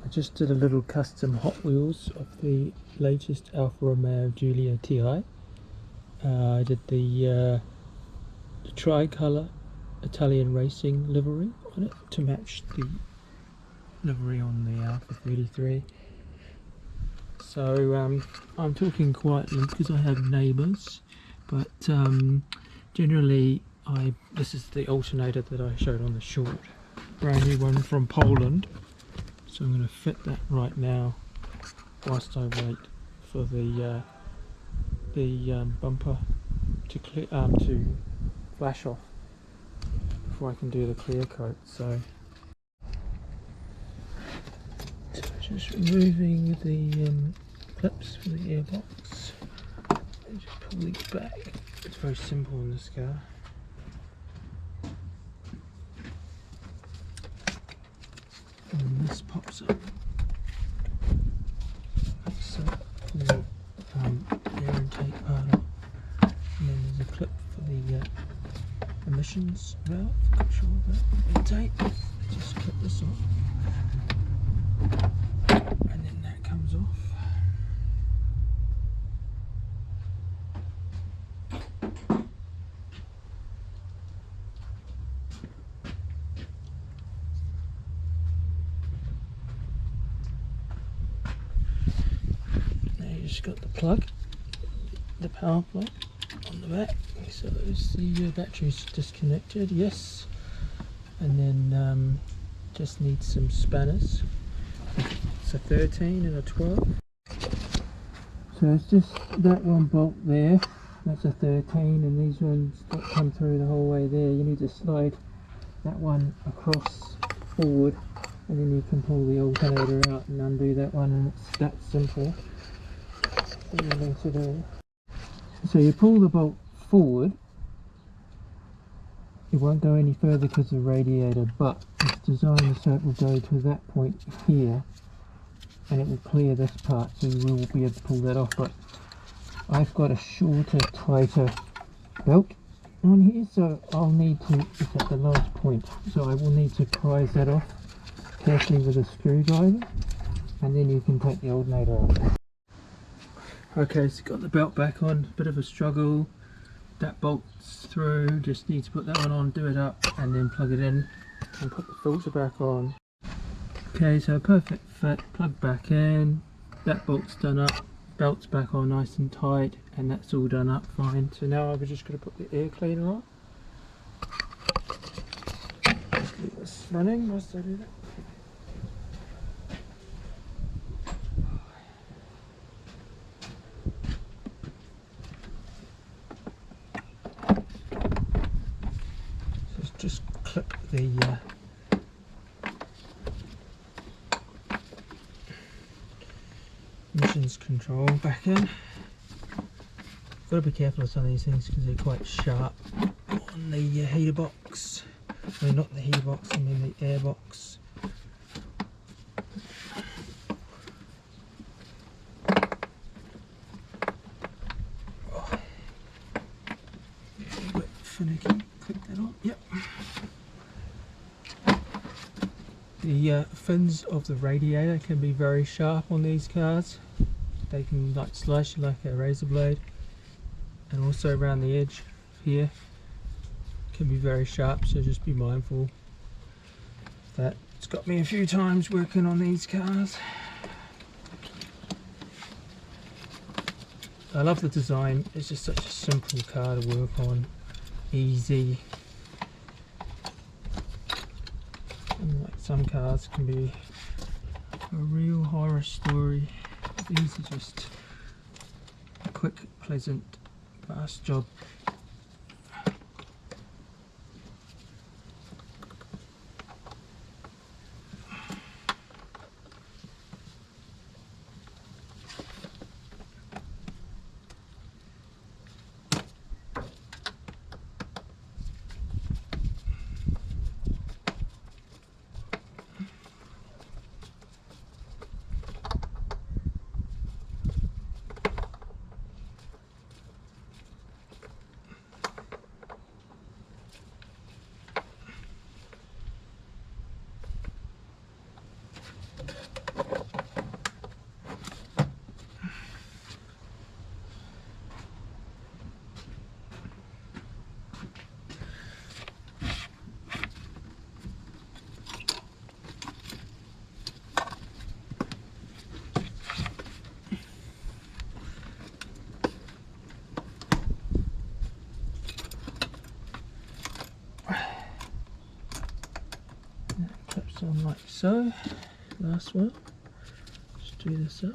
I just did a little custom Hot Wheels of the latest Alfa Romeo Giulia TI. I did the tricolour Italian racing livery on it to match the livery on the Alfa 33. So I'm talking quietly because I have neighbours, but generally this is the alternator that I showed on the short, brand new one from Poland. So I'm going to fit that right now whilst I wait for the bumper to flash off before I can do the clear coat. So just removing the clips for the airbox and just pull these back. It's very simple in this car. And this pops up. So pull the air intake part off, and then there's a clip for the emissions valve. Control that intake. Just clip this off, and then that comes off. Just got the plug, the power plug on the back. So is the battery's disconnected, yes. And then just need some spanners. It's a 13 and a 12. So it's just that one bolt there, that's a 13, and these ones that come through the whole way there. You need to slide that one across forward, and then you can pull the alternator out and undo that one, and it's that simple. So you pull the bolt forward, it won't go any further because of the radiator, but it's designed so it will go to that point here and it will clear this part, so you will be able to pull that off. But I've got a shorter, tighter belt on here, so I'll need to, it's at the lowest point, so I will need to prise that off carefully with a screwdriver, and then you can take the alternator out. Okay, so got the belt back on, bit of a struggle. That bolts through, just need to put that one on, do it up, and then plug it in and put the filter back on. Okay, so perfect fit, plug back in, that bolt's done up, belt's back on nice and tight, and that's all done up fine. So now I'm just going to put the air cleaner on. Just leave this running whilst I do that. Just clip the emissions control back in. Got to be careful of some of these things because they're quite sharp on the heater box. I mean, not the heater box, I mean the air box. Oh. A bit finicky. Click that on. Yep. The fins of the radiator can be very sharp on these cars. They can like slash like a razor blade, and also around the edge here can be very sharp, so just be mindful of that. It's got me a few times working on these cars. I love the design, it's just such a simple car to work on, easy. Like some cars can be a real horror story. These are just a quick, pleasant, fast job. so. Last one. Just do this up.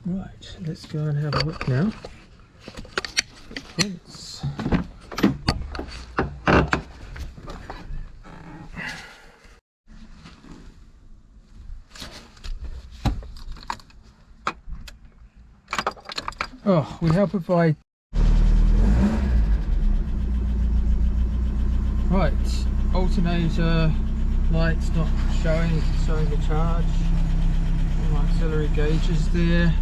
Right, let's go and have a look now. Footprints. Oh, we help provide. Right, alternator lights not showing the charge. All my auxiliary gauges there.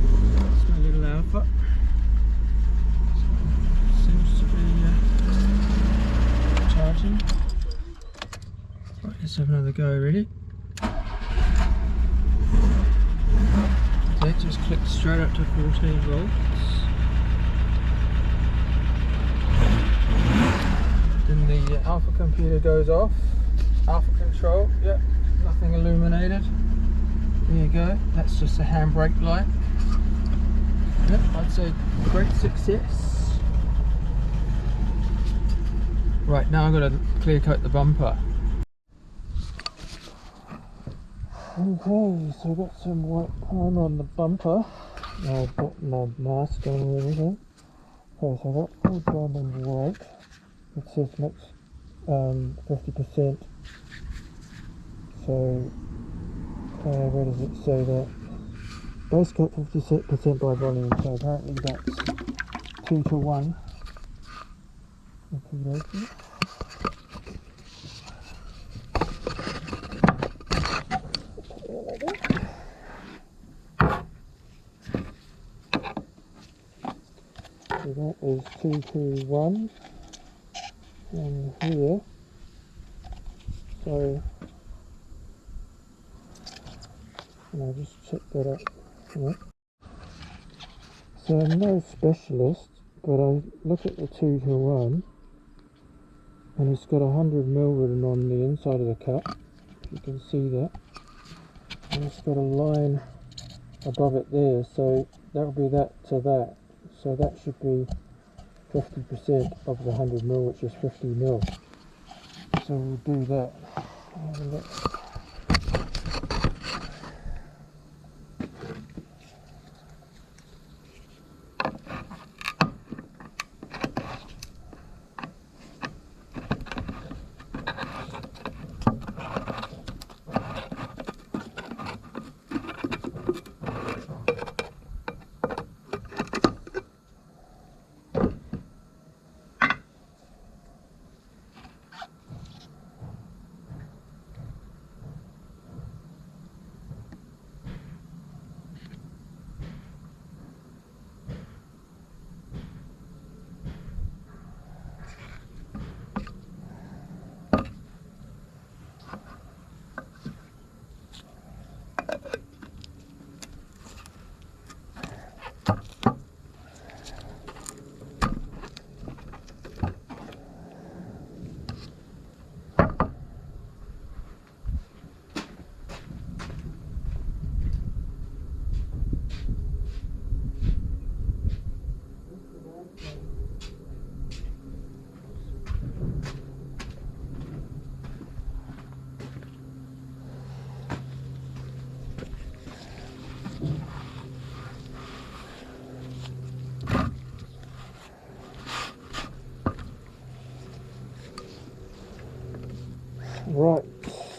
It's my little Alfa. Seems to be charging. Right, let's have another go. Ready? That just clicked straight up to 14 volts. Then the Alfa computer goes off. Alfa control, yep, nothing illuminated. There you go, that's just a handbrake light. Yep, I'd say great success. Right, now I've got to clear coat the bumper. Okay, so I've got some white primer on the bumper. I've got my mask on and everything. Okay, so I've got full diamond white. It says mix 50%. So, where does it say that? Base coat 50% by volume, so apparently that's 2 to 1. Okay. So that is 2 to 1 in here. So I'll just check that up. Yeah. So I'm no specialist, but I look at the 2 to 1 and it's got 100mm written on the inside of the cup. You can see that. And it's got a line above it there, so that will be that to that. So that should be 50% of the 100mm, which is 50mm. So we'll do that. Have a look. Right,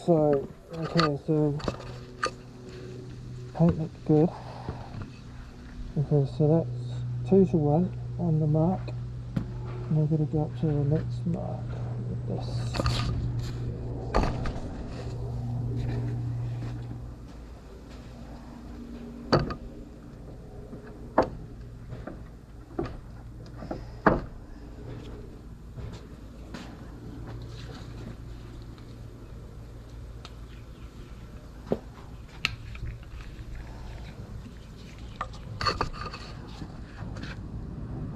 so, okay, so paint looks good. Okay, so that's 2 to 1 on the mark. And we're going to go up to the next mark with this.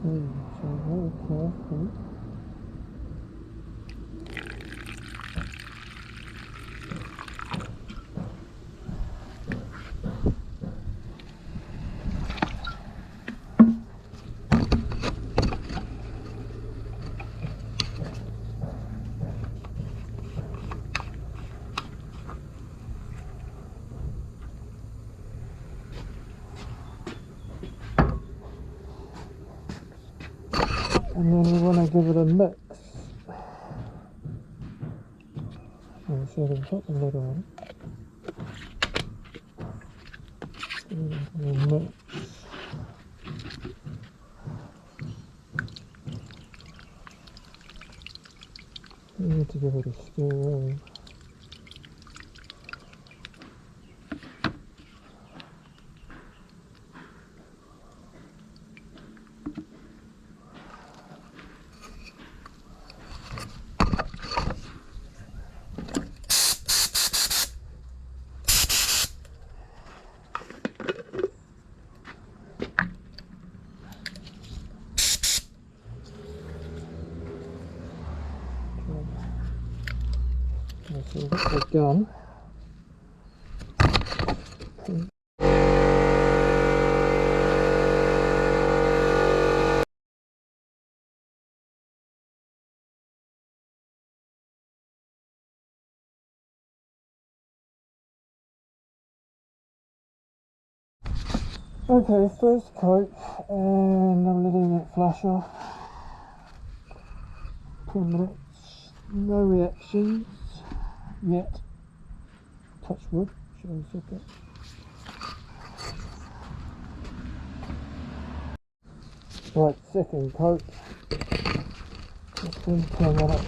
So very coat. And then we want to give it a mix. Make sure they've got the lid on. Mix. We need to give it a stir. So what we've done. Okay, first coat, and I'm letting it flush off. 10 minutes, no reactions yet. Touch wood, should I set that? Right, second coat. It's been 10 minutes.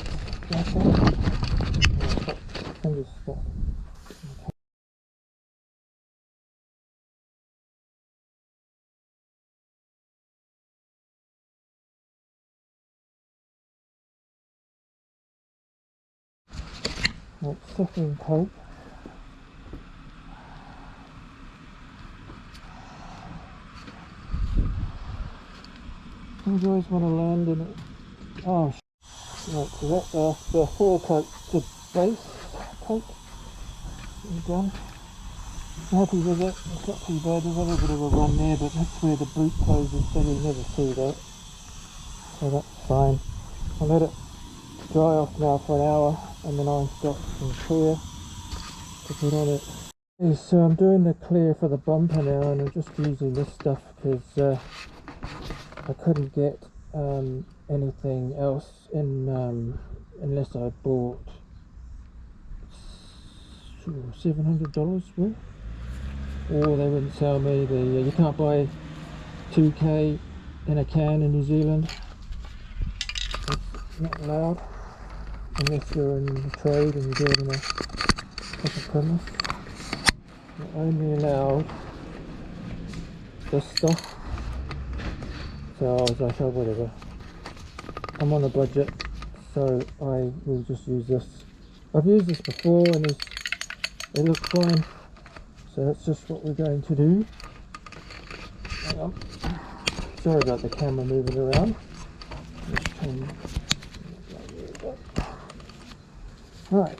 Flush off. Fingers stuck. Right, second coat. You always want to land in it. Oh, right, so that's the 4 coats to base coat. Done. Happy with it. It's not too bad. There's a little bit of a run there, but that's where the boot closes, so you'll never see that. So that's fine. I'll let it dry off now for an hour, and then I've got some clear to put on it. Okay, so I'm doing the clear for the bumper now, and I'm just using this stuff because I couldn't get anything else in unless I bought $700 worth, or they wouldn't sell me the you can't buy 2K in a can in New Zealand. It's not allowed unless you're in the trade and you do it in a proper premise. You're only allowed this stuff. So I was like, oh whatever, I'm on a budget, so I will just use this. I've used this before and it looks fine, so that's just what we're going to do. Hang on. Sorry about the camera moving around. Right.